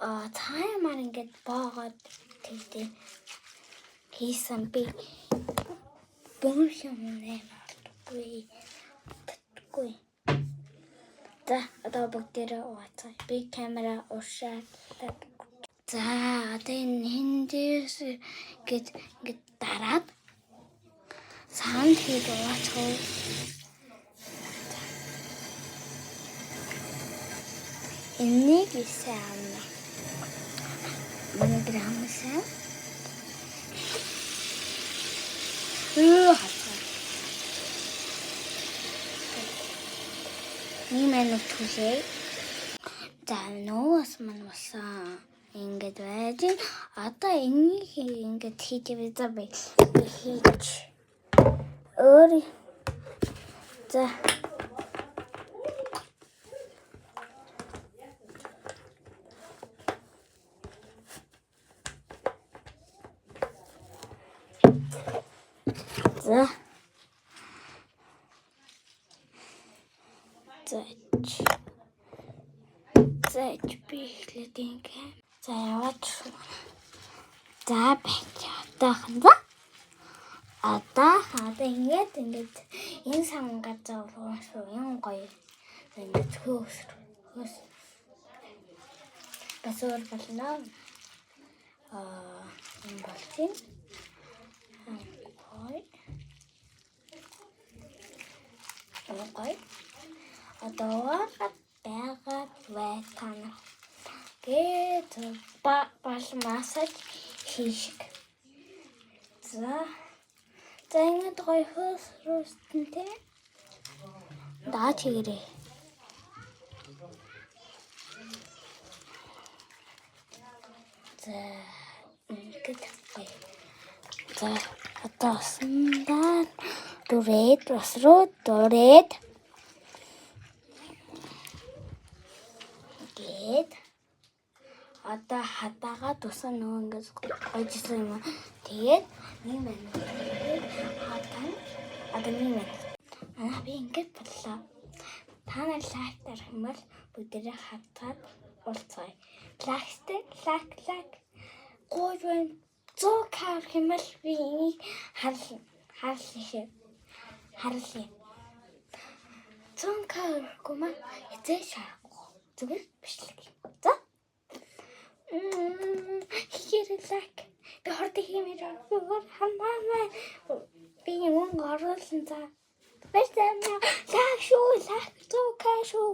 цаамаар ингээд боогоод тэгтээ хийсэн би бомш юм нэмэхгүй. За одоо бүгдээрээ ууцгаа. Би камера уушаалаа. За одоо энэ хиндээс гээд ингээд дараад санд хийж ууцгаа. Энийг исэам. Монограмсан. Минут хүлээ. За нөөс мань басан. Ингээд байж. Одоо энийг ингээд хийж байгаа би хийж. Өөр. За. За. Зайч би эхлээд ингээ. За яваад шүү. За байж одоохон. Одоо ингээд энэ самгаж зовлоо шүү. Юм гоё. Ингээд хөөс. Басуур болно. Энэ болчих. Окей. Одоо байгаа вайтана. Гэт бал массаж хийх. За ингээд гоё хөөсрөстөнтэй. Даа чигээрээ. За ингээд гоё. За одоо сандаа дурээд басруу дурээд гээд одоо хатаага тусан нөгөө ингээс гойжсэн юм. Тэгээд нэг минут хатан одоо нэг минут. Би ингээд боллоо. Та нар лайк дарах юм бол бүгдээрээ хатаад уулзъя. Лайк. Гой байна. 100 к хэмэл би энийг харлаа. 100 к гомаа эзээ шарахгүй. Зүгээр бичлэг юм. За. Хэрэг би хордыг хэмээр хамаамаа би юм оруулсан за. Бэстэмээ лайк шүү 100 к шүү.